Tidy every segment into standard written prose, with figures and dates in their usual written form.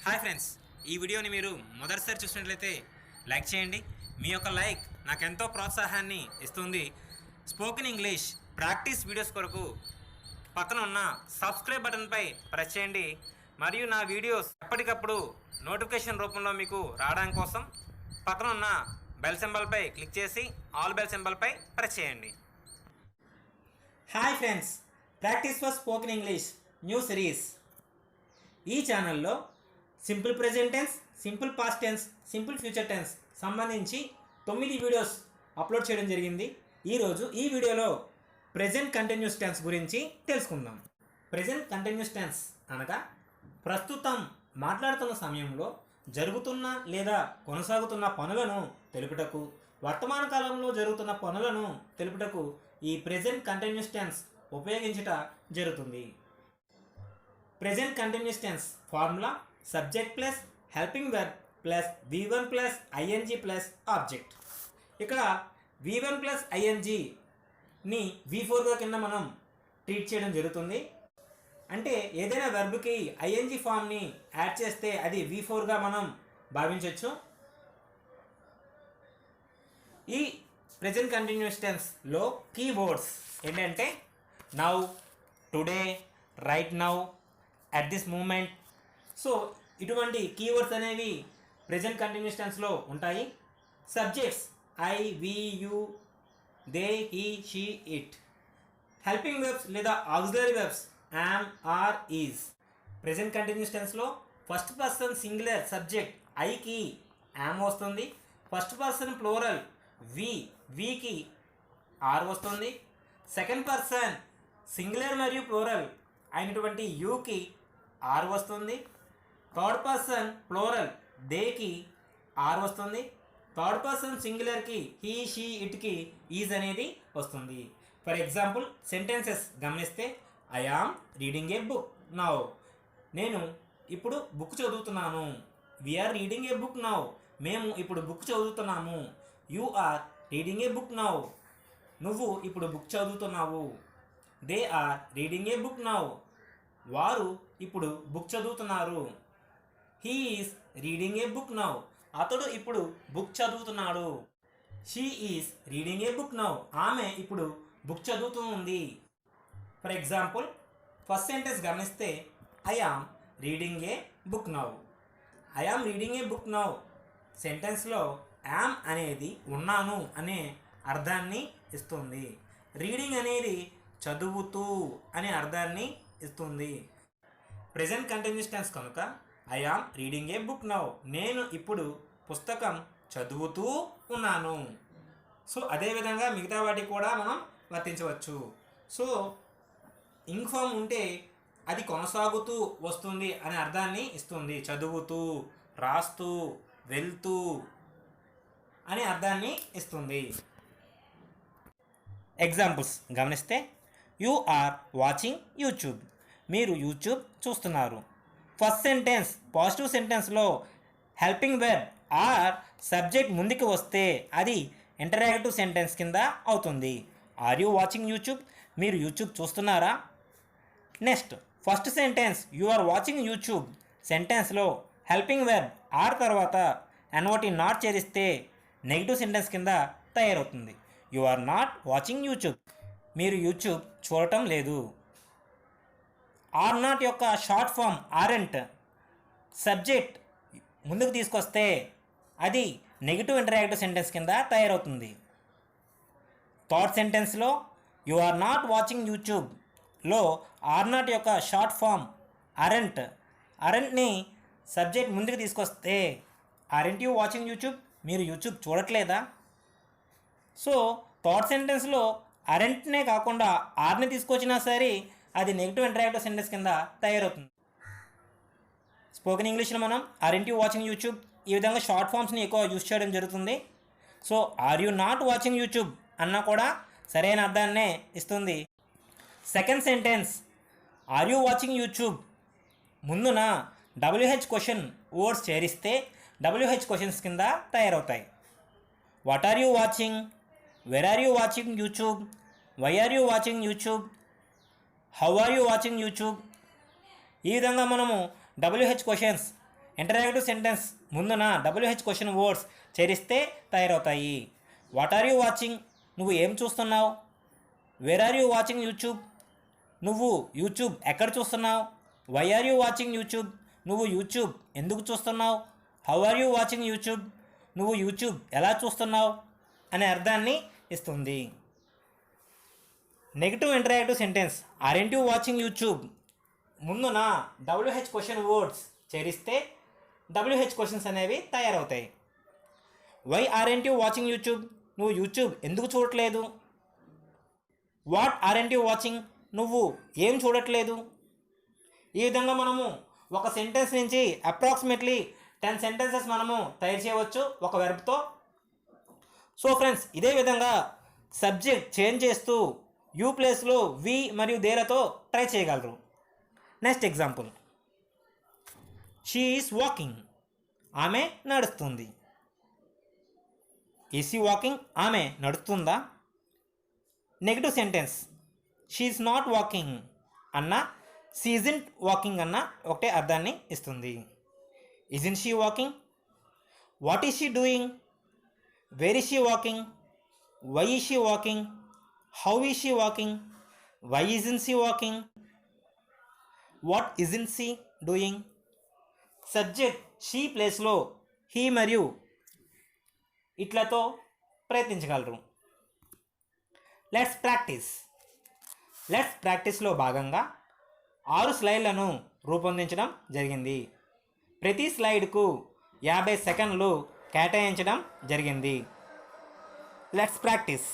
Hi friends, ఈ వీడియోని మీరు మొదటిసారి చూసినట్లయితే లైక్ చేయండి. మీ యొక్క లైక్ నాకెంతో ప్రోత్సాహాన్ని ఇస్తుంది. స్పోకెన్ ఇంగ్లీష్ ప్రాక్టీస్ వీడియోస్ కొరకు పక్కన ఉన్న సబ్స్క్రైబ్ బటన్పై ప్రెస్ చేయండి. మరియు నా వీడియోస్ ఎప్పటికప్పుడు నోటిఫికేషన్ రూపంలో మీకు రావడం కోసం పక్కన ఉన్న బెల్ సింబల్పై క్లిక్ చేసి ఆల్ బెల్ సింబల్పై ప్రెస్ చేయండి. Hi friends, practice for spoken English new series. ఈ ఛానల్లో simple present tense, simple past tense, simple future tense సంబంధించి 9 వీడియోస్ అప్లోడ్ చేయడం జరిగింది. ఈరోజు ఈ వీడియోలో ప్రెజెంట్ కంటిన్యూస్ టెన్స్ గురించి తెలుసుకుందాం. ప్రెజెంట్ కంటిన్యూస్ టెన్స్ అనగా ప్రస్తుతం మాట్లాడుతున్న సమయంలో జరుగుతున్న లేదా కొనసాగుతున్న పనులను తెలుపుటకు, వర్తమాన కాలంలో జరుగుతున్న పనులను తెలుపుటకు ఈ ప్రెజెంట్ కంటిన్యూస్ టెన్స్ ఉపయోగించుట జరుగుతుంది. Present continuous tense formula subject plus helping verb plus V1 plus ING plus object. ఇక్కడ V1 ప్లస్ INGని V4గా కింద మనం ట్రీట్ చేయడం జరుగుతుంది. అంటే ఏదైనా వెర్బ్కి ING ఫామ్ని యాడ్ చేస్తే అది V4గా మనం భావించవచ్చు. ఈ ప్రెజెంట్ కంటిన్యూస్ టెన్స్లో కీవర్డ్స్ ఏంటంటే now, today, right now, at this moment. So ఇటువంటి కీవర్డ్స్ అనేవి ప్రెజెంట్ కంటిన్యూస్ టెన్స్లో ఉంటాయి. Subjects I, we, you, they, he, she, it. Helping verbs లేదా auxiliary verbs am, are, is. Present continuous టెన్స్లో first person singular subject ఐకి am వస్తుంది. First person plural వికి are వస్తుంది. సెకండ్ పర్సన్ సింగులర్ మరియు plural అయినటువంటి యూకి ఆర్ వస్తుంది. థర్డ్ పర్సన్ ప్లోరల్ దేకి ఆర్ వస్తుంది. థర్డ్ పర్సన్ సింగులర్కి హీ, షీ, ఇట్కి ఈజ్ అనేది వస్తుంది. ఫర్ ఎగ్జాంపుల్ సెంటెన్సెస్ గమనిస్తే I am reading a book now. నేను ఇప్పుడు బుక్ చదువుతున్నాను. We are reading a book now. మేము ఇప్పుడు బుక్ చదువుతున్నాము. You are reading a book now. నువ్వు ఇప్పుడు బుక్ చదువుతున్నావు. They are reading a book now. వారు ఇప్పుడు బుక్ చదువుతున్నారు. He is reading a book now. అతడు ఇప్పుడు బుక్ చదువుతున్నాడు. She is reading a book now. ఆమె ఇప్పుడు బుక్ చదువుతూ ఉంది. ఫర్ ఎగ్జాంపుల్ ఫస్ట్ సెంటెన్స్ గమనిస్తే I am reading a book now. I am reading a book now సెంటెన్స్లో యామ్ అనేది ఉన్నాను అనే అర్థాన్ని ఇస్తుంది. రీడింగ్ అనేది చదువుతూ అనే అర్థాన్ని ఇస్తుంది. ప్రెజెంట్ కంటిన్యూస్ టెన్స్ కనుక I am reading a book now. నేను ఇప్పుడు పుస్తకం చదువుతూ ఉన్నాను. సో అదేవిధంగా మిగతా వాటికి కూడా మనం వర్తించవచ్చు. సో ఇంగ్ ఫామ్ ఉంటే అది కొనసాగుతూ వస్తుంది అనే అర్థాన్ని ఇస్తుంది. చదువుతూ, రాస్తూ, వెళ్తూ అనే అర్థాన్ని ఇస్తుంది. ఎగ్జాంపుల్స్ గమనిస్తే యు ఆర్ వాచింగ్ యూట్యూబ్. మీరు యూట్యూబ్ చూస్తున్నారు. ఫస్ట్ సెంటెన్స్ పాజిటివ్ సెంటెన్స్లో హెల్పింగ్ వెర్బ్ ఆర్ సబ్జెక్ట్ ముందుకు వస్తే అది ఇంటరాక్టివ్ సెంటెన్స్ కింద అవుతుంది. Are you watching YouTube. మీరు యూట్యూబ్ చూస్తున్నారా. Next first sentence you are watching YouTube సెంటెన్స్లో హెల్పింగ్ వెర్బ్ ఆర్ తర్వాత ఎన్ఓటి నాట్ చేరిస్తే నెగిటివ్ సెంటెన్స్ కింద తయారవుతుంది. You are not watching YouTube. మీరు యూట్యూబ్ చూడటం లేదు. ఆర్ నాట్ యొక్క షార్ట్ ఫామ్ ఆరెంట్ సబ్జెక్ట్ ముందుకు తీసుకొస్తే అది నెగిటివ్ ఇంటరాక్టివ్ సెంటెన్స్ కింద తయారవుతుంది. థర్డ్ సెంటెన్స్లో యు ఆర్ నాట్ వాచింగ్ యూట్యూబ్లో ఆర్ నాట్ యొక్క షార్ట్ ఫామ్ అరెంట్ని సబ్జెక్ట్ ముందుకు తీసుకొస్తే ఆరెంట్ యూ వాచింగ్ యూట్యూబ్. మీరు యూట్యూబ్ చూడట్లేదా. సో థర్డ్ సెంటెన్స్లో అరెంట్నే కాకుండా ఆర్ని తీసుకొచ్చినా సరే అది నెగిటివ్ ఇంటరాక్టివ్ సెంటెన్స్ కింద తయారవుతుంది. స్పోకెన్ ఇంగ్లీష్లో మనం ఆరెంట్ యూ వాచింగ్ యూట్యూబ్ ఈ విధంగా షార్ట్ ఫామ్స్ని ఎక్కువ యూజ్ చేయడం జరుగుతుంది. So are you not watching YouTube అన్నా కూడా సరైన అర్థాన్నే ఇస్తుంది. Second sentence are you watching YouTube ముందున WH క్వశ్చన్ వర్డ్స్ చేరిస్తే WH క్వశ్చన్స్ కింద తయారవుతాయి. What are you watching, where are you watching YouTube, why are you watching YouTube, how are you watching YouTube. ఈ విధంగా మనము WH క్వశ్చన్స్ ఇంటరాక్టివ్ సెంటెన్స్ ముందున WH question words చేరిస్తే తయారవుతాయి. What are you watching? నువ్వు ఏం చూస్తున్నావు? Wear are you watching YouTube? నువ్వు యూట్యూబ్ ఎక్కడ చూస్తున్నావు? Why are you watching YouTube? నువ్వు యూట్యూబ్ ఎందుకు చూస్తున్నావు? How are you watching YouTube? నువ్వు యూట్యూబ్ ఎలా చూస్తున్నావు అనే అర్థాన్ని ఇస్తుంది. Negative interactive sentence aren't you watching YouTube ముందున WH క్వశ్చన్ వర్డ్స్ చేరిస్తే WH క్వశ్చన్స్ అనేవి తయారవుతాయి. Why aren't you watching YouTube? నువ్వు యూట్యూబ్ ఎందుకు చూడట్లేదు? What aren't you watching? నువ్వు ఏం చూడట్లేదు? ఈ విధంగా మనము ఒక సెంటెన్స్ నుంచి అప్రాక్సిమేట్లీ 10 సెంటెన్సెస్ మనము తయారు చేయవచ్చు ఒక వెర్బ్తో. సో ఫ్రెండ్స్, ఇదే విధంగా సబ్జెక్ట్ చేంజ్ చేస్తూ యూ ప్లేస్లో వి మరియు దేలతో ట్రై చేయగలరు. Next example, she is walking. ఆమె నడుస్తుంది. Is she walking? ఆమె నడుస్తుందా? Negative sentence she is not walking అన్న షీ ఇజంట్ వాకింగ్ అన్న ఒకటే అర్థాన్ని ఇస్తుంది. Isn't she walking? What is she doing? Where is she walking? Why is she walking? How is she walking? Why isn't she walking? What isn't she doing? Subject she ప్లేస్లో he మరియు ఇట్లతో ప్రయత్నించగలరు. Let's ప్రాక్టీస్లో భాగంగా 6 స్లైడ్లను రూపొందించడం జరిగింది. ప్రతి స్లైడ్కు 50 సెకండ్లు కేటాయించడం జరిగింది. Let's practice.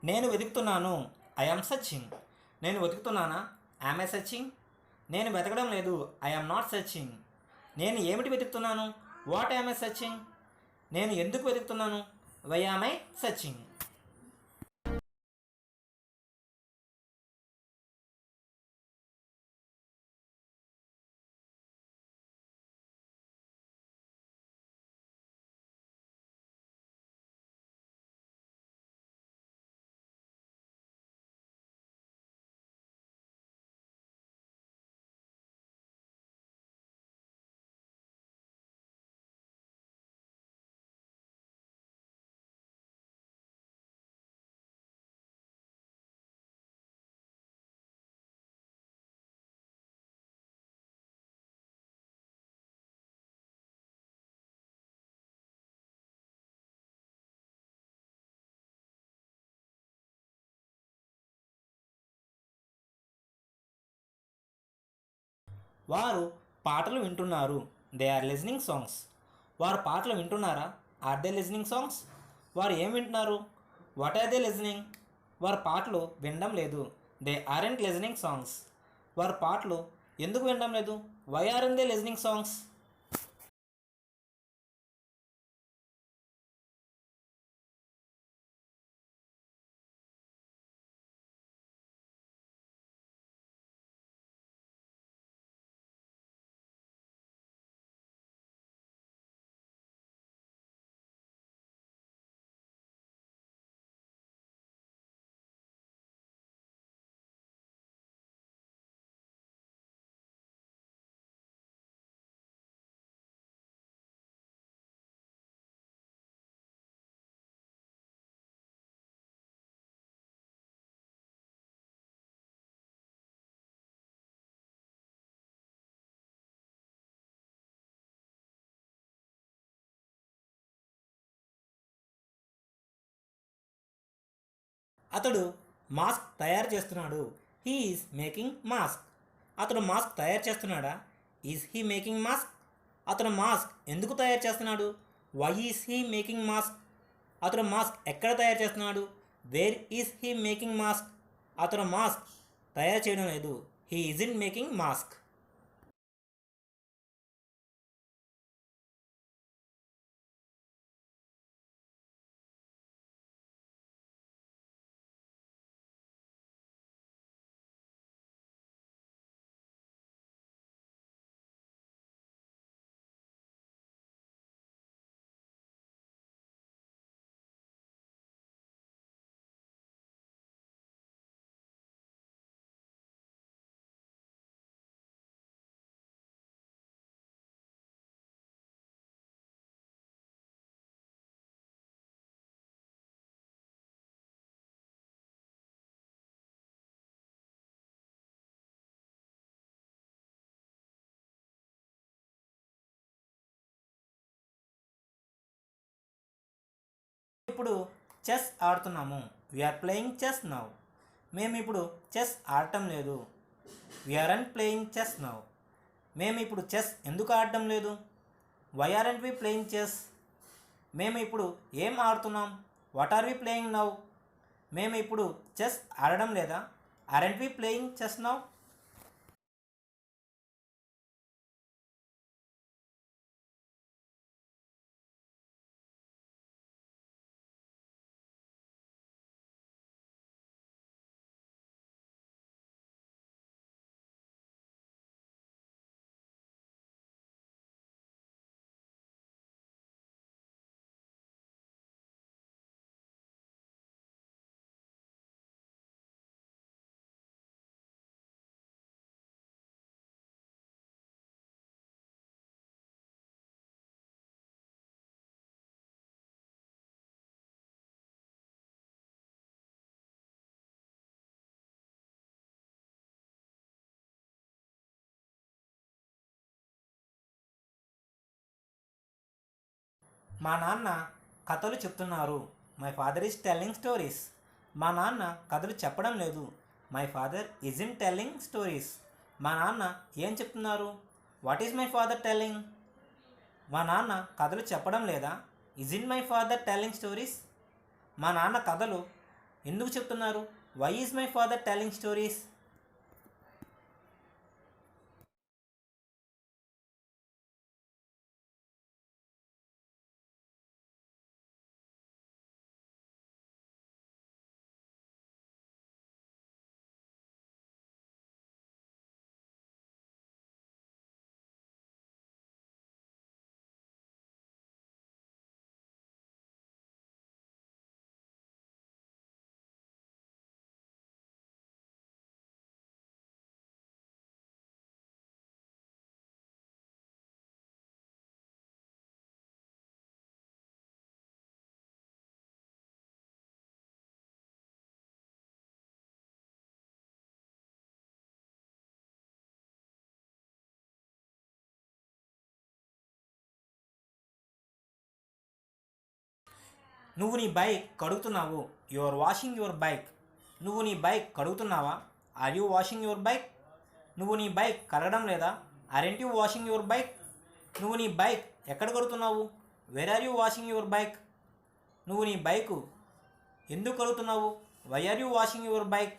నేను వెతుకుతున్నాను. I am searching. నేను వెతుకుతున్నానా? Am I searching? నేను వెతకడం లేదు. I am not searching. నేను ఏమిటి వెతుకుతున్నాను? What am I searching? నేను ఎందుకు వెతుకుతున్నాను? Why am I searching? వారు పాటలు వింటున్నారు. They are listening songs. వారు పాటలు వింటున్నారా? Are they listening songs? వారు ఏం వింటున్నారు? What are they listening? వారు పాటలు వినడం లేదు. They aren't listening songs. వారు పాటలు ఎందుకు వినడం లేదు? Why aren't they listening songs? అతడు మాస్క్ తయారు చేస్తున్నాడు. He is making mask. అతడు మాస్క్ తయారు చేస్తున్నాడా? Is he making mask. అతను మాస్క్ ఎందుకు తయారు చేస్తున్నాడు? Why is he making mask. అతను మాస్క్ ఎక్కడ తయారు చేస్తున్నాడు? Where is he making mask. అతను మాస్క్ తయారు చేయడం లేదు. He isn't making mask. ఇప్పుడు చెస్ ఆడుతున్నాము. We are playing chess now. మేము ఇప్పుడు చెస్ ఆడటం లేదు. We aren't playing chess now. మేము ఇప్పుడు చెస్ ఎందుకు ఆడటం లేదు? Why aren't we playing chess. మేము ఇప్పుడు ఏం ఆడుతున్నాం? What are we playing now. మేము ఇప్పుడు చెస్ ఆడడం లేదా? Aren't we playing chess now. మా నాన్న కథలు చెప్తున్నారు. My father is telling stories. మా నాన్న కథలు చెప్పడం లేదు. మై ఫాదర్ ఇన్ టెల్లింగ్ స్టోరీస్. మా నాన్న ఏం చెప్తున్నారు? What is my father telling. మా నాన్న కథలు చెప్పడం లేదా? ఇన్ మై ఫాదర్ టెల్లింగ్ స్టోరీస్. మా నాన్న కథలు ఎందుకు చెప్తున్నారు? Why is my father telling stories. నువ్వు నీ బైక్ కడుగుతున్నావు. You are washing your bike. నువ్వు నీ బైక్ కడుగుతున్నావా? Are you washing your bike. నువ్వు నీ బైక్ కడగడం లేదా? Aren't you washing your bike. నువ్వు నీ బైక్ ఎక్కడ కడుగుతున్నావు? Where are you washing your bike. నువ్వు నీ బైకు ఎందుకు కడుగుతున్నావు? Why are you washing your bike.